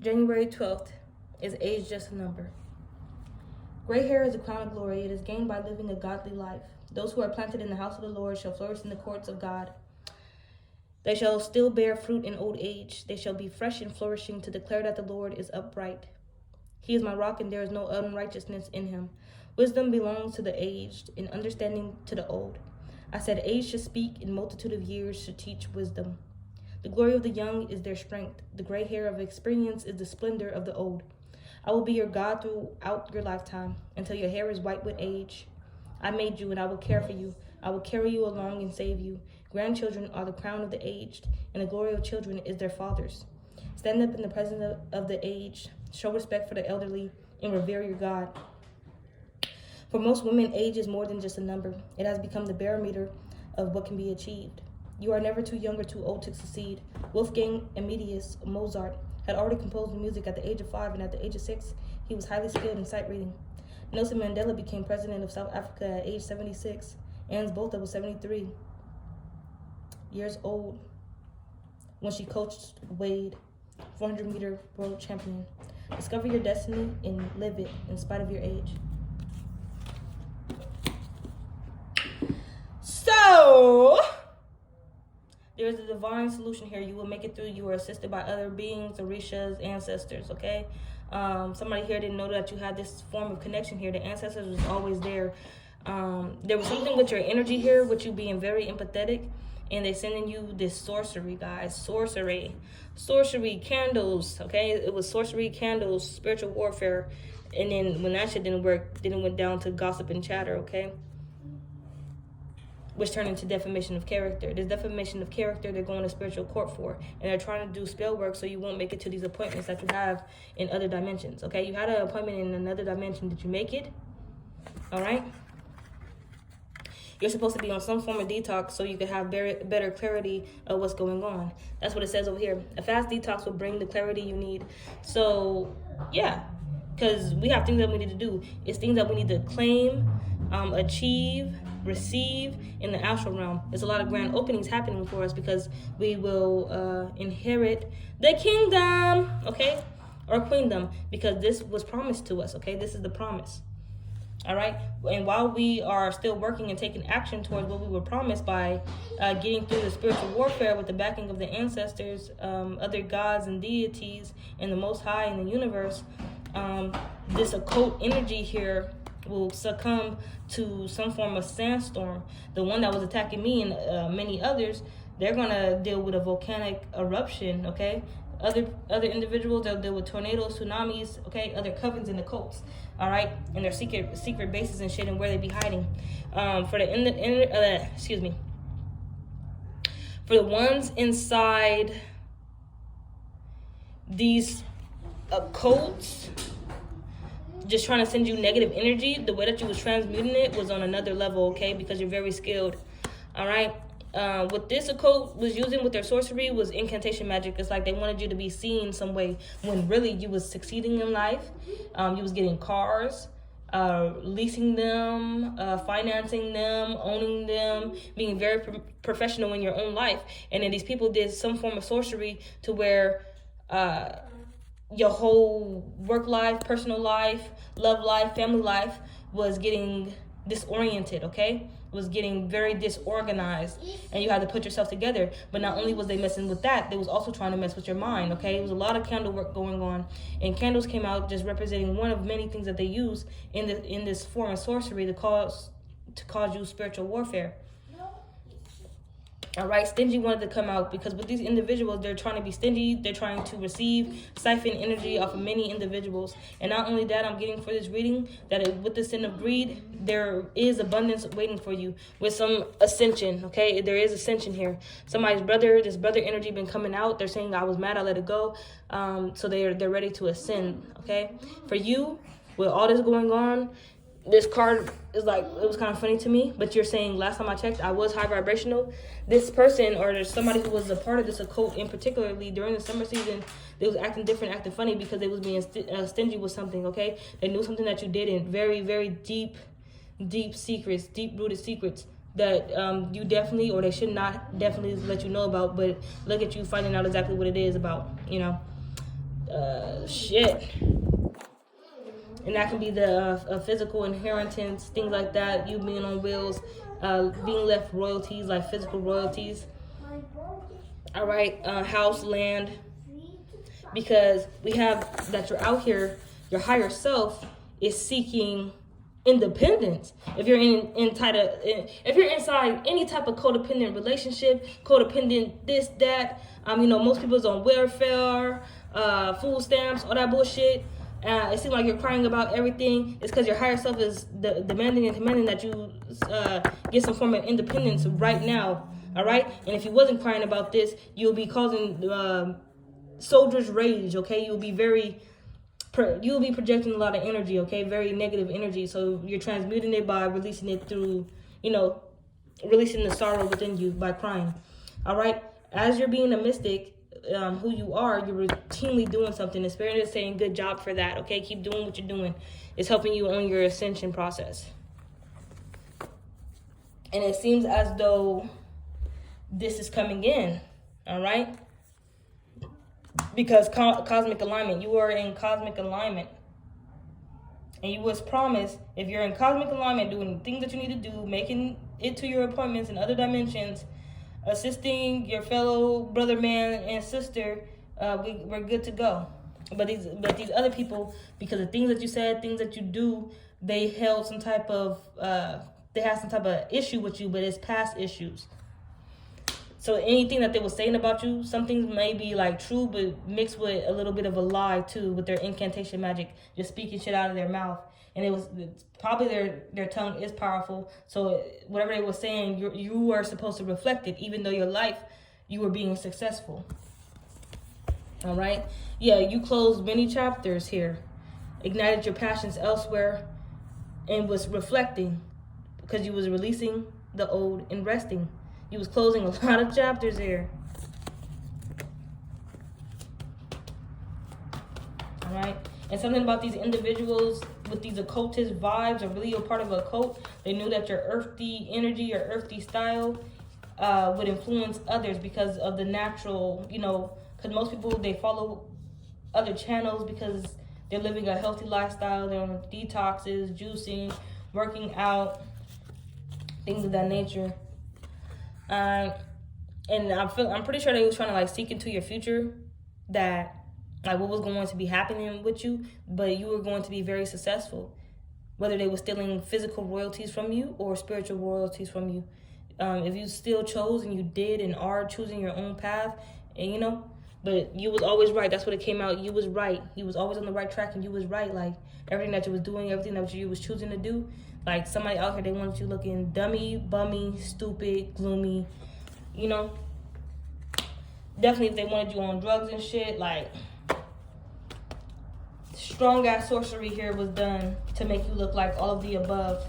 January 12th. Is age just a number? Gray hair is a crown of glory. It is gained by living a godly life. Those who are planted in the house of the Lord shall flourish in the courts of God. They shall still bear fruit in old age. They shall be fresh and flourishing to declare that the Lord is upright. He is my rock, and there is no unrighteousness in him. Wisdom belongs to the aged, and understanding to the old. I said, age should speak, and multitude of years should teach wisdom. The glory of the young is their strength. The gray hair of experience is the splendor of the old. I will be your God throughout your lifetime, until your hair is white with age. I made you, and I will care for you. I will carry you along and save you. Grandchildren are the crown of the aged, and the glory of children is their fathers. Stand up in the presence of the aged. Show respect for the elderly, and revere your God. For most women, age is more than just a number. It has become the barometer of what can be achieved. You are never too young or too old to succeed. Wolfgang Amadeus Mozart had already composed music at the age of 5, and at the age of 6, he was highly skilled in sight reading. Nelson Mandela became president of South Africa at age 76. Anne Botha was 73 years old when she coached Wade, 400-meter world champion. Discover your destiny and live it in spite of your age. So, there is a divine solution here. You will make it through. You are assisted by other beings, Orishas, ancestors, okay? Somebody here didn't know that you had this form of connection here. The ancestors was always there. There was something with your energy here, with you being very empathetic, and they sending you this sorcery, guys. Sorcery, candles, okay? It was sorcery, candles, spiritual warfare, and then when that shit didn't work, then it went down to gossip and chatter, okay? Which turned into defamation of character. This defamation of character they're going to spiritual court for, and they're trying to do spell work so you won't make it to these appointments that you have in other dimensions, okay? You had an appointment in another dimension. Did you make it? All right? You're supposed to be on some form of detox so you can have better clarity of what's going on. That's what it says over here. A fast detox will bring the clarity you need. So, yeah, because we have things that we need to do. It's things that we need to claim, achieve, receive in the astral realm. There's a lot of grand openings happening for us because we will inherit the kingdom, okay? Or queendom, because this was promised to us, okay? This is the promise. All right, and while we are still working and taking action towards what we were promised by getting through the spiritual warfare with the backing of the ancestors, other gods and deities, and the Most High in the universe, this occult energy here will succumb to some form of sandstorm. The one that was attacking me and many others, they're going to deal with a volcanic eruption, okay? Other individuals, they'll deal with tornadoes, tsunamis, okay? Other covens and the cults, all right? And their secret bases and shit and where they be hiding. For the ones inside these cults, just trying to send you negative energy, the way that you was transmuting it was on another level, okay? Because you're very skilled, all right? What this occult was using with their sorcery was incantation magic. It's like they wanted you to be seen some way when really you was succeeding in life. You was getting cars, leasing them, financing them, owning them, being very professional in your own life. And then these people did some form of sorcery to where your whole work life, personal life, love life, family life was getting disoriented, okay? Was getting very disorganized, and you had to put yourself together. But not only was they messing with that, they was also trying to mess with your mind, okay? It was a lot of candle work going on, and candles came out just representing one of many things that they use in this form of sorcery to cause you spiritual warfare. All right, stingy wanted to come out because with these individuals, they're trying to be stingy. They're trying to siphon energy off of many individuals. And not only that, I'm getting for this reading that with the sin of greed, there is abundance waiting for you with some ascension, okay? There is ascension here. Somebody's this brother energy been coming out. They're saying, I was mad, I let it go. So they're ready to ascend, okay? For you, with all this going on, this card is like, it was kind of funny to me, but you're saying last time I checked, I was high vibrational. This person, or there's somebody who was a part of this occult, in particularly during the summer season, they was acting different, acting funny because they was being stingy with something, okay? They knew something that you didn't. Very, very deep secrets, deep-rooted secrets that you definitely, or they should not definitely let you know about, but look at you finding out exactly what it is about, you know? shit. And that can be the physical inheritance, things like that. You being on wheels, being left royalties, like physical royalties. All right, house, land. Because we have that you're out here, your higher self is seeking independence. If you're if you're inside any type of codependent relationship, codependent this, that, most people's on welfare, food stamps, all that bullshit. It seems like you're crying about everything. It's because your higher self is demanding and commanding that you get some form of independence right now. All right? And if you wasn't crying about this, you'll be causing soldier's rage, okay? You'll be projecting a lot of energy, okay? Very negative energy. So you're transmuting it by releasing it through, releasing the sorrow within you by crying. All right? As you're being a mystic, who you are, you're routinely doing something. The spirit is saying good job for that, okay? Keep doing what you're doing. It's helping you on your ascension process. And it seems as though this is coming in, all right? Because cosmic alignment, you are in cosmic alignment. And you was promised, if you're in cosmic alignment, doing the things that you need to do, making it to your appointments in other dimensions, assisting your fellow brother, man, and sister, we're good to go. But these other people, because of things that you said, things that you do, they held some type of, they had some type of issue with you, but it's past issues. So anything that they were saying about you, some things may be like true, but mixed with a little bit of a lie too, with their incantation magic, just speaking shit out of their mouth. And it's probably their tongue is powerful. So whatever they were saying, you are supposed to reflect it, even though your life, you were being successful. All right. Yeah, you closed many chapters here, ignited your passions elsewhere, and was reflecting because you was releasing the old and resting. You was closing a lot of chapters here. All right. And something about these individuals with these occultist vibes are really a part of a cult. They knew that your earthy energy, your earthy style would influence others because of the natural, because most people, they follow other channels because they're living a healthy lifestyle. They're on detoxes, juicing, working out, things of that nature. And I'm pretty sure they was trying to seek into your future, that what was going to be happening with you, but you were going to be very successful, whether they were stealing physical royalties from you or spiritual royalties from you. If you still chose and you did and are choosing your own path, and but you was always right. That's what it came out. You was right. You was always on the right track, and you was right. Like everything that you was doing, everything that you was choosing to do. Like somebody out here, they wanted you looking dummy, bummy, stupid, gloomy, Definitely if they wanted you on drugs and shit, strong ass sorcery here was done to make you look like all of the above,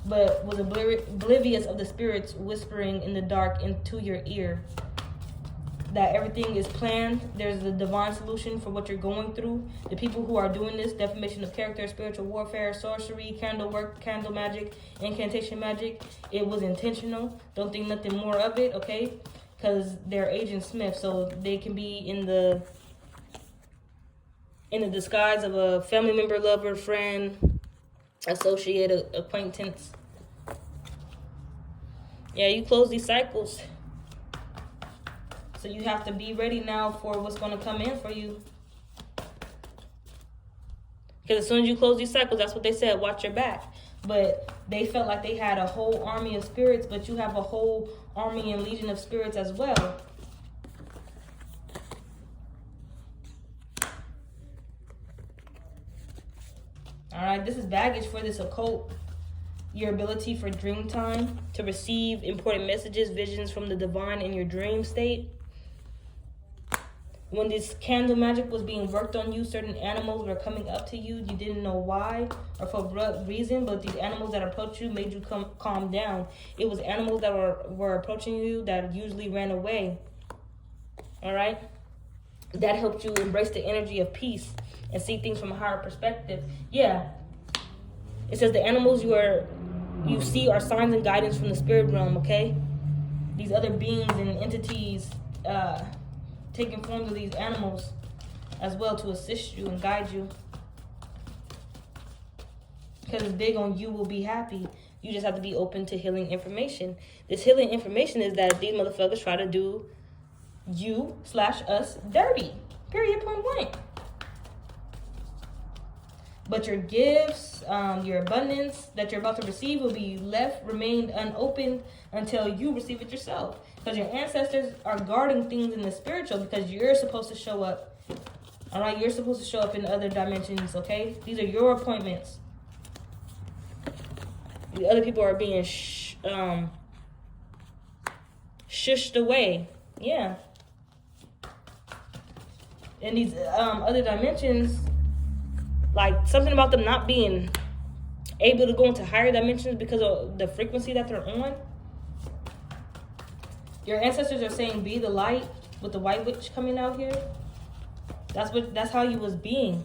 but was oblivious of the spirits whispering in the dark into your ear. That everything is planned. There's a divine solution for what you're going through. The people who are doing this, defamation of character, spiritual warfare, sorcery, candle work, candle magic, incantation magic, it was intentional. Don't think nothing more of it, okay? Because they're Agent Smith, so they can be in the disguise of a family member, lover, friend, associate, acquaintance. Yeah, you close these cycles. So you have to be ready now for what's going to come in for you. Because as soon as you close these cycles, that's what they said, watch your back. But they felt like they had a whole army of spirits, but you have a whole army and legion of spirits as well. All right, this is baggage for this occult. Your ability for dream time, to receive important messages, visions from the divine in your dream state. When this candle magic was being worked on you, certain animals were coming up to you. You didn't know why or for what reason, but these animals that approached you made you calm down. It was animals that were approaching you that usually ran away. All right? That helped you embrace the energy of peace and see things from a higher perspective. Yeah. It says the animals you see are signs and guidance from the spirit realm, okay? These other beings and entities taking forms of these animals. as well to assist you and guide you. Because it's big on you will be happy. You just have to be open to healing information. This healing information is that these motherfuckers try to do you/us dirty. Period, point blank. But your gifts, your abundance that you're about to receive will be remained unopened until you receive it yourself. Because your ancestors are guarding things in the spiritual because you're supposed to show up. All right, you're supposed to show up in other dimensions, okay? These are your appointments. The other people are being shushed away. Yeah. And these other dimensions, like something about them not being able to go into higher dimensions because of the frequency that they're on. Your ancestors are saying be the light with the white witch coming out here. That's how you was being.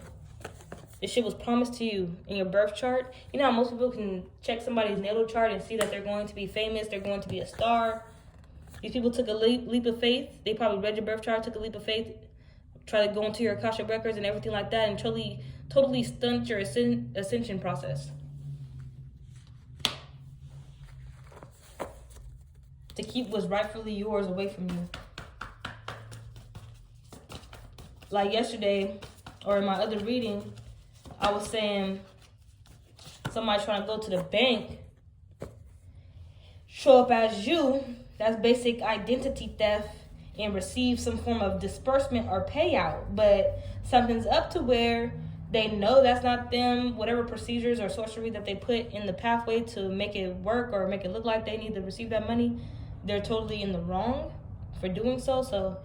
This shit was promised to you in your birth chart. You know how most people can check somebody's natal chart and see that they're going to be famous, they're going to be a star. These people took a leap of faith. They probably read your birth chart, took a leap of faith, try to go into your Akashic records and everything like that, and totally stunt your ascension process. To keep what's rightfully yours away from you. Like yesterday, or in my other reading, I was saying somebody trying to go to the bank, show up as you, that's basic identity theft, and receive some form of disbursement or payout. But something's up to where they know that's not them, whatever procedures or sorcery that they put in the pathway to make it work or make it look like they need to receive that money, they're totally in the wrong for doing so. So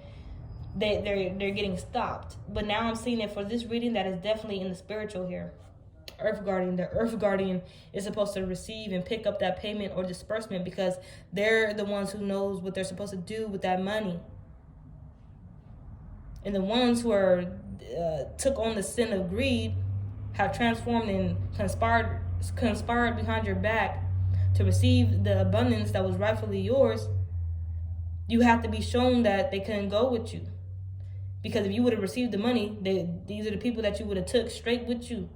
they're getting stopped. But now I'm seeing it for this reading that is definitely in the spiritual here. Earth Guardian. The Earth Guardian is supposed to receive and pick up that payment or disbursement because they're the ones who knows what they're supposed to do with that money. And the ones who are took on the sin of greed have transformed and conspired behind your back to receive the abundance that was rightfully yours. You have to be shown that they couldn't go with you. Because if you would have received the money, these are the people that you would have took straight with you.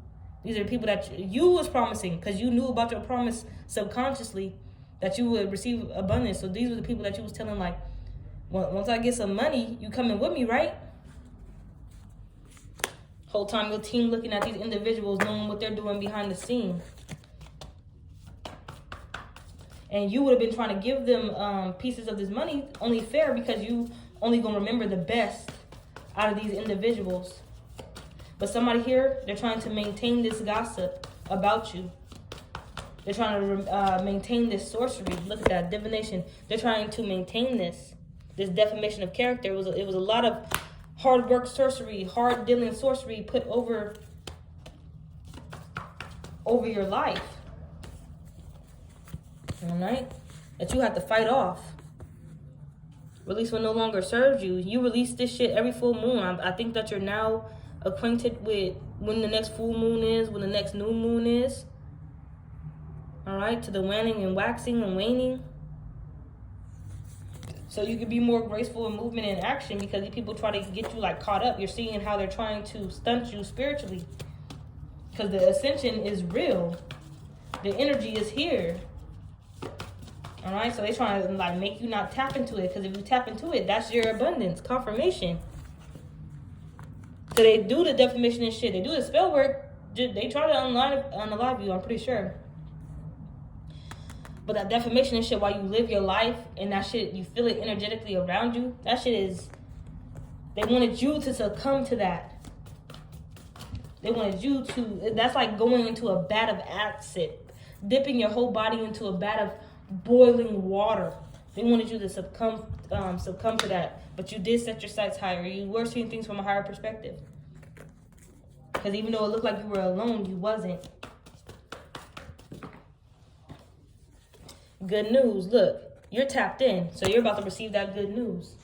These are the people that you was promising because you knew about your promise subconsciously that you would receive abundance. So these were the people that you was telling, like, once I get some money, you coming with me, right? Whole time your team looking at these individuals, knowing what they're doing behind the scene. And you would have been trying to give them pieces of this money only fair because you only going to remember the best out of these individuals. But somebody here, they're trying to maintain this gossip about you. They're trying to maintain this sorcery. Look at that, divination. They're trying to maintain this defamation of character. It was a lot of hard work sorcery, hard dealing sorcery put over your life. All right? That you have to fight off. Release what no longer serves you. You release this shit every full moon. I think that you're now acquainted with when the next full moon is, when the next new moon is. All right? To the waning and waxing and waning. So you can be more graceful in movement and action because these people try to get you like caught up. You're seeing how they're trying to stunt you spiritually. Because the ascension is real. The energy is here. All right, so they trying to like make you not tap into it, because if you tap into it, that's your abundance confirmation. So they do the definition and shit. They do the spell work. They try to unalive you. I'm pretty sure. But that defamation and shit, while you live your life, and that shit, you feel it energetically around you. That shit is. They wanted you to succumb to that. They wanted you to. That's like going into a vat of acid, dipping your whole body into a vat of boiling water. They wanted you to succumb to that, but you did set your sights higher. You were seeing things from a higher perspective, because even though it looked like you were alone, you wasn't. Good news. Look, you're tapped in, so you're about to receive that good news.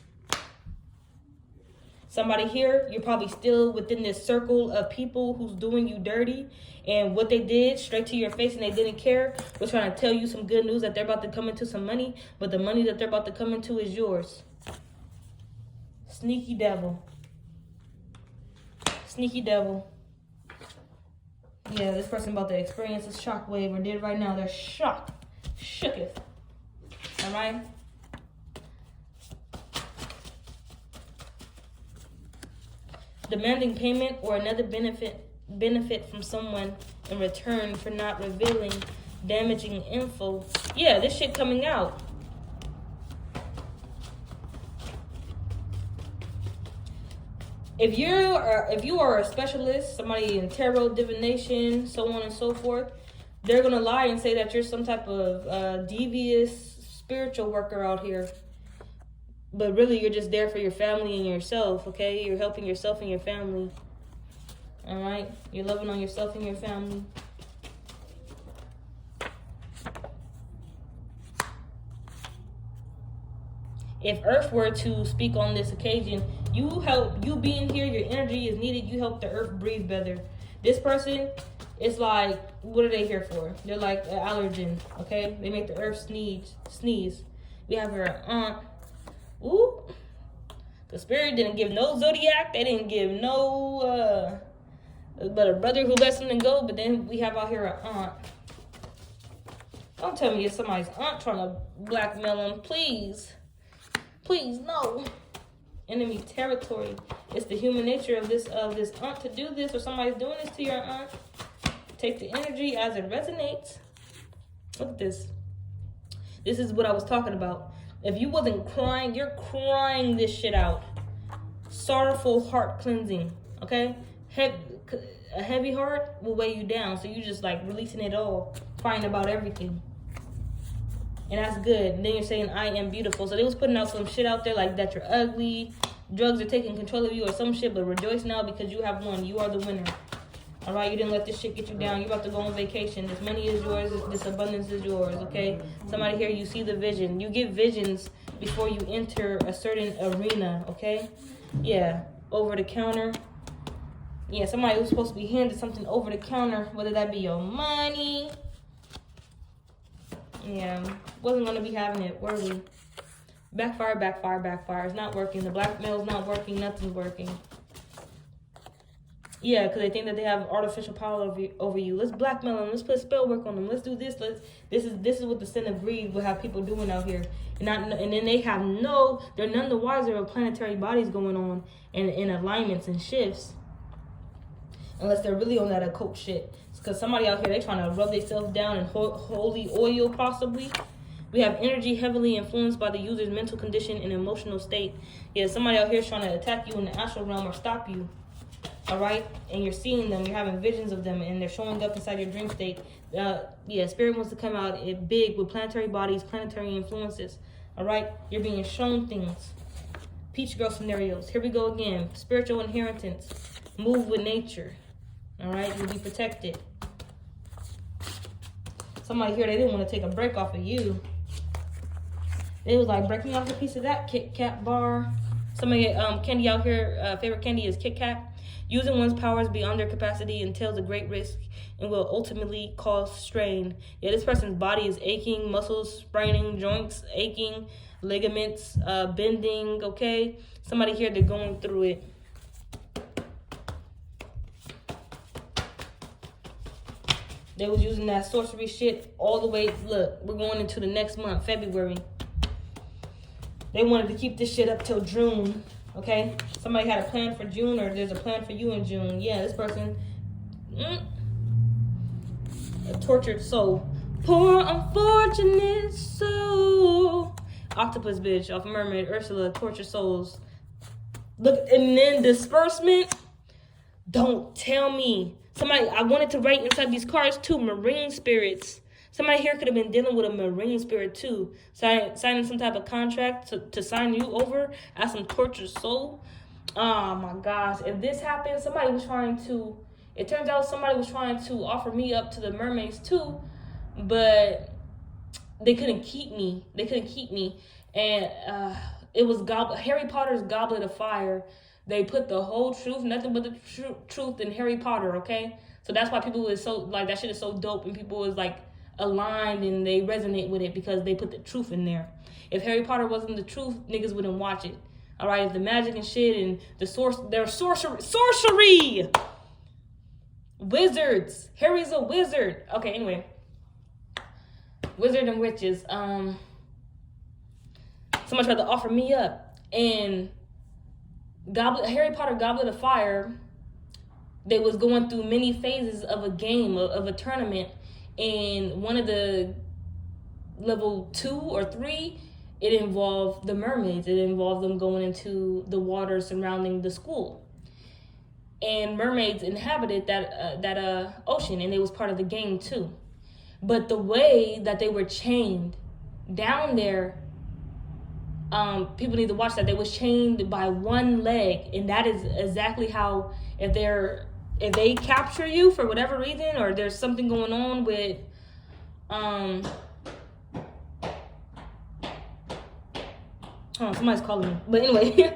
Somebody here, you're probably still within this circle of people who's doing you dirty, and what they did straight to your face and they didn't care was trying to tell you some good news that they're about to come into some money, but the money that they're about to come into is yours. Sneaky devil. Sneaky devil. Yeah, this person about to experience a shockwave, or did right now. They're shocked. Shooketh. All right? Demanding payment or another benefit from someone in return for not revealing damaging info. Yeah, this shit coming out. If you are a specialist, somebody in tarot, divination, so on and so forth, they're gonna lie and say that you're some type of devious spiritual worker out here. But really, you're just there for your family and yourself, okay? You're helping yourself and your family. All right? You're loving on yourself and your family. If Earth were to speak on this occasion, you being here, your energy is needed. You help the Earth breathe better. This person, it's like, what are they here for? They're like an allergen, okay? They make the Earth sneeze. We have her aunt. Ooh. The spirit didn't give no zodiac. They didn't give no, but a brother who let something go. But then we have out here an aunt. Don't tell me it's somebody's aunt trying to blackmail them, please. Please, no. Enemy territory. It's the human nature of this aunt to do this, or somebody's doing this to your aunt. Take the energy as it resonates. Look at this. This is what I was talking about. If you wasn't crying, you're crying this shit out. Sorrowful heart cleansing, okay? A heavy heart will weigh you down, so you just like releasing it all, crying about everything. And that's good. And then you're saying, I am beautiful. So they was putting out some shit out there like that you're ugly, drugs are taking control of you or some shit, but rejoice now because you have won. You are the winner. All right? You didn't let this shit get you down. You're about to go on vacation. This money is yours. This abundance is yours, okay? Somebody here, you see the vision. You get visions before you enter a certain arena, okay? Yeah, over the counter. Yeah, somebody was supposed to be handed something over the counter, whether that be your money. Yeah, wasn't going to be having it, were we? Backfire, backfire, backfire. It's not working. The blackmail's not working. Nothing's working. Yeah, because they think that they have artificial power over you. Let's blackmail them. Let's put spell work on them. Let's do this. This is what the sin of greed will have people doing out here. And then they have they're none the wiser of planetary bodies going on and alignments and shifts. Unless they're really on that occult shit. Because somebody out here, they trying to rub themselves down in holy oil, possibly. We have energy heavily influenced by the user's mental condition and emotional state. Yeah, somebody out here is trying to attack you in the astral realm or stop you. All right? And you're seeing them. You're having visions of them. And they're showing up inside your dream state. Yeah, spirit wants to come out big with planetary bodies, planetary influences. All right? You're being shown things. Peach girl scenarios. Here we go again. Spiritual inheritance. Move with nature. All right? You'll be protected. Somebody here, they didn't want to take a break off of you. It was like, break me off a piece of that Kit Kat bar. Somebody, candy out here, favorite candy is Kit Kat. Using one's powers beyond their capacity entails a great risk and will ultimately cause strain. Yeah, this person's body is aching, muscles spraining, joints aching, ligaments bending, okay? Somebody here, they're going through it. They was using that sorcery shit all the way. Look, we're going into the next month, February. They wanted to keep this shit up till June, okay? Somebody had a plan for June, or there's a plan for you in June. Yeah, this person, a tortured soul. Poor unfortunate soul. Octopus bitch off Mermaid, Ursula, tortured souls. Look, and then disbursement. Don't tell me. Somebody, I wanted to write inside these cards too, marine spirits. Somebody here could have been dealing with a marine spirit too. Signing some type of contract to sign you over as some tortured soul. Oh my gosh. If this happened, it turns out somebody was trying to offer me up to the mermaids too, but they couldn't keep me. And it was Harry Potter's Goblet of Fire. They put the whole truth, nothing but the truth in Harry Potter, okay? So that's why people is so, like, that shit is so dope, and people is, like, aligned, and they resonate with it because they put the truth in there. If Harry Potter wasn't the truth, niggas wouldn't watch it, All right, the magic and shit and their sorcery. Wizards. Harry's a wizard. Okay, anyway. Wizard and witches. Someone tried to offer me up. And Harry Potter Goblet of Fire, they was going through many phases of a game, of a tournament. And one of the level 2 or 3, it involved the mermaids. It involved them going into the water surrounding the school. And mermaids inhabited that ocean, and it was part of the game too. But the way that they were chained down there, people need to watch that. They was chained by one leg, and that is exactly how, if they capture you for whatever reason, or there's something going on with somebody's calling me. But anyway,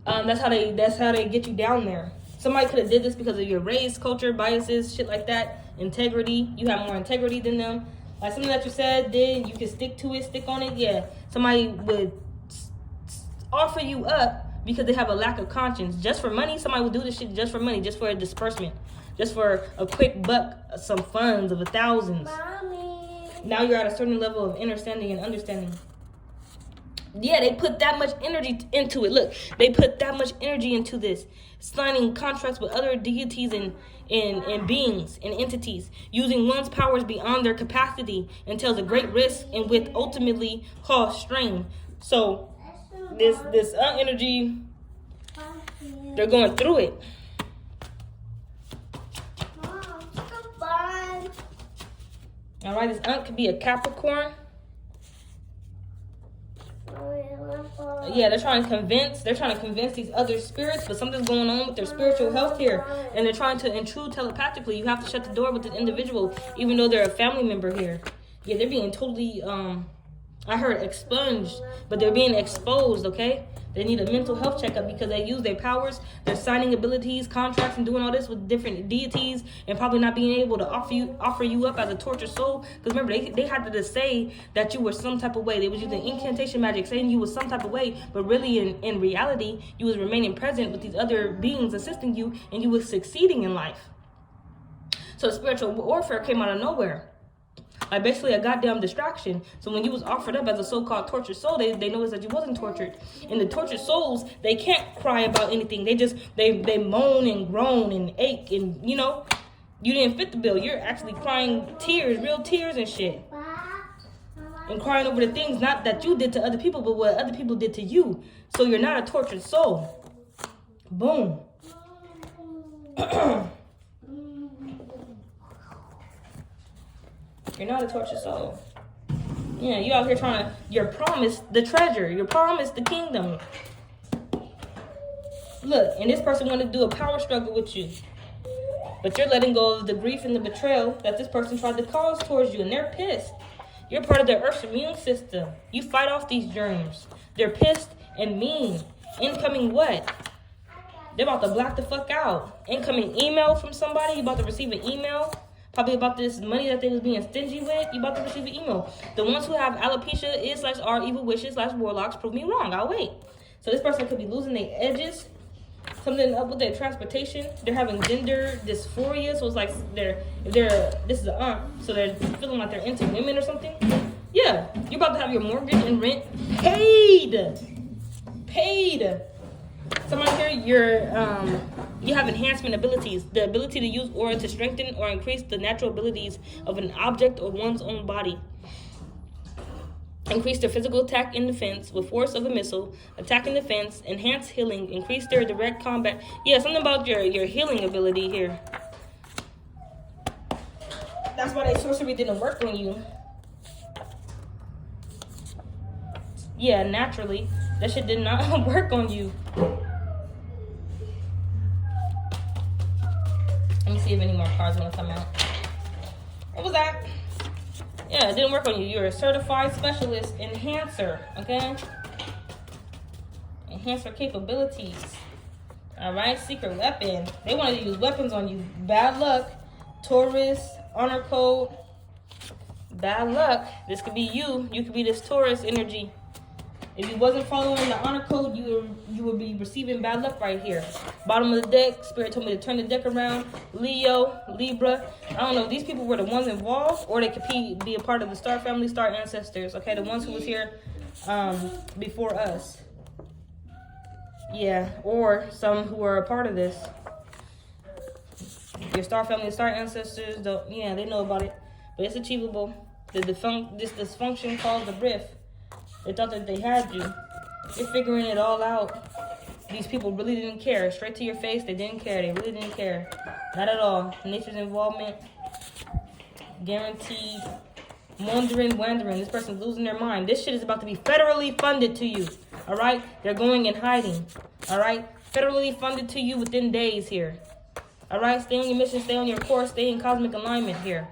that's how they get you down there. Somebody could have did this because of your race, culture, biases, shit like that. Integrity. You have more integrity than them. Like something that you said, did, you can stick to it, stick on it. Yeah, somebody would offer you up because they have a lack of conscience. Just for money, somebody would do this shit just for money, just for a disbursement, just for a quick buck, some funds of thousands. Mommy. Now you're at a certain level of understanding and understanding. Yeah, they put that much energy into it. Look, they put that much energy into this. Signing contracts with other deities and beings and entities. Using one's powers beyond their capacity entails a great risk and with ultimately cause strain. So, this energy, they're going through it. All right, this could be a Capricorn. Yeah, they're trying to convince these other spirits, but something's going on with their spiritual health here, and they're trying to intrude telepathically. You have to shut the door with this individual, even though they're a family member here. Yeah, they're being totally, I heard expunged, but they're being exposed, okay? They need a mental health checkup because they use their powers, their signing abilities, contracts, and doing all this with different deities, and probably not being able to offer you up as a tortured soul. Because remember, they had to just say that you were some type of way. They was using incantation magic, saying you was some type of way, but really in reality, you was remaining present with these other beings assisting you, and you was succeeding in life. So spiritual warfare came out of nowhere. Like basically a goddamn distraction. So when you was offered up as a so-called tortured soul, they noticed that you wasn't tortured. And the tortured souls, they can't cry about anything. They moan and groan and ache, and you didn't fit the bill. You're actually crying tears, real tears and shit. And crying over the things not that you did to other people, but what other people did to you. So you're not a tortured soul. Boom. You're not a tortured soul. Yeah, you out here you're promised the treasure. You're promised the kingdom. Look, and this person wanted to do a power struggle with you. But you're letting go of the grief and the betrayal that this person tried to cause towards you, and they're pissed. You're part of the Earth's immune system. You fight off these germs. They're pissed and mean. Incoming what? They're about to black the fuck out. Incoming email from somebody. You about to receive an email. Probably about this money that they was being stingy with. You about to receive an email. The ones who have alopecia, is/are evil wishes / warlocks, prove me wrong. I'll wait. So this person could be losing their edges. Something up with their transportation. They're having gender dysphoria. So it's like this is an aunt. So they're feeling like they're into women or something. Yeah. You're about to have your mortgage and rent paid. Somebody here, you have enhancement abilities. The ability to use aura to strengthen or increase the natural abilities of an object or one's own body. Increase their physical attack and defense with force of a missile. Attack and defense. Enhance healing. Increase their direct combat. Yeah, something about your healing ability here. That's why that sorcery didn't work on you. Yeah, naturally. That shit did not work on you. Let me see if any more cards want to come out. What was that? Yeah, it didn't work on you. You're a certified specialist enhancer, okay? Enhancer capabilities. All right, secret weapon. They wanted to use weapons on you. Bad luck. Taurus, honor code. Bad luck. This could be you. You could be this Taurus energy. If you wasn't following the honor code, you would be receiving bad luck right here. Bottom of the deck, Spirit told me to turn the deck around. Leo, Libra. I don't know if these people were the ones involved, or they could be a part of the star family, star ancestors. Okay, the ones who was here before us. Yeah, or some who were a part of this. Your star family, star ancestors, yeah, they know about it. But it's achievable. This dysfunction caused a rift. They thought that they had you. You're figuring it all out. These people really didn't care. Straight to your face, they didn't care. They really didn't care. Not at all. Nature's involvement. Guaranteed. Wandering. This person's losing their mind. This shit is about to be federally funded to you. All right? They're going in hiding. All right? Federally funded to you within days here. All right? Stay on your mission. Stay on your course. Stay in cosmic alignment here.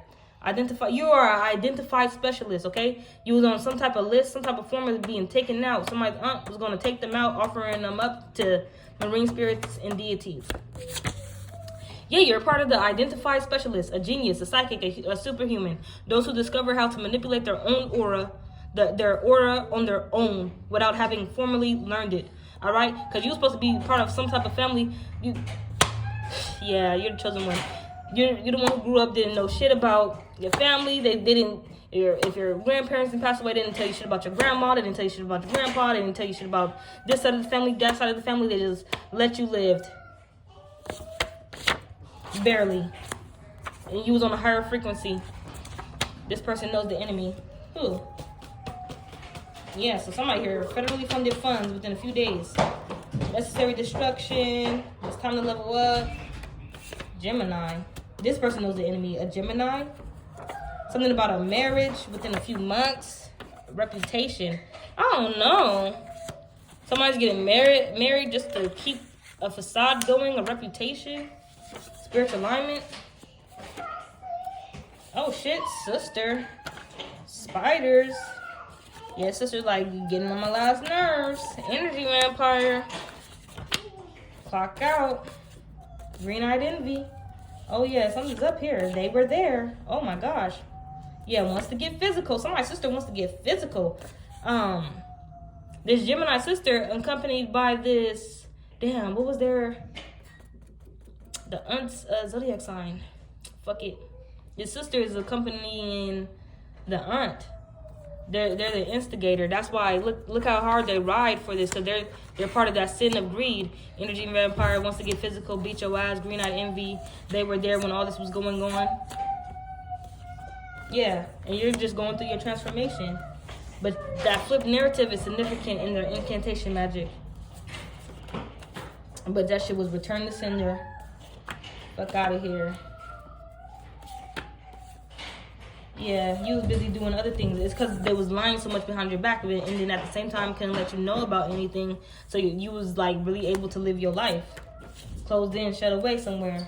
You are an identified specialist, okay? You was on some type of list, some type of form is being taken out. Somebody's aunt was going to take them out, offering them up to marine spirits and deities. Yeah, you're part of the identified specialist, a genius, a psychic, a superhuman. Those who discover how to manipulate their own aura, their aura on their own without having formally learned it, all right? Because you're supposed to be part of some type of family. Yeah, you're the chosen one. You're the one who grew up, didn't know shit about your family. They didn't. If your grandparents didn't pass away, they didn't tell you shit about your grandma. They didn't tell you shit about your grandpa. They didn't tell you shit about this side of the family, that side of the family. They just let you live. Barely. And you was on a higher frequency. This person knows the enemy. Who? Yeah, so somebody here, federally funded funds within a few days. Necessary destruction. It's time to level up. Gemini. This person knows the enemy. A Gemini. Something about a marriage within a few months. Reputation. I don't know. Somebody's getting married just to keep a facade going, a reputation. Spiritual alignment. Oh shit, sister. Spiders. Yeah, sister's like getting on my last nerves. Energy vampire. Clock out. Green-eyed envy. Oh yeah, something's up here. They were there. Oh my gosh. Yeah, wants to get physical. Somebody's sister wants to get physical. This Gemini sister accompanied by this. Damn, what was their the aunt's zodiac sign? Fuck it. This sister is accompanying the aunt. They're the instigator. That's why look how hard they ride for this, because they're part of that sin of greed. Energy vampire wants to get physical, beat your ass. Green-eyed envy. They were there when all this was going on. Yeah, and you're just going through your transformation. But that flipped narrative is significant in their incantation magic. But that shit was return to sender. Fuck out of here. Yeah, you was busy doing other things. It's because they was lying so much behind your back of it, and then at the same time couldn't let you know about anything. So you was like really able to live your life. Closed in, shut away somewhere.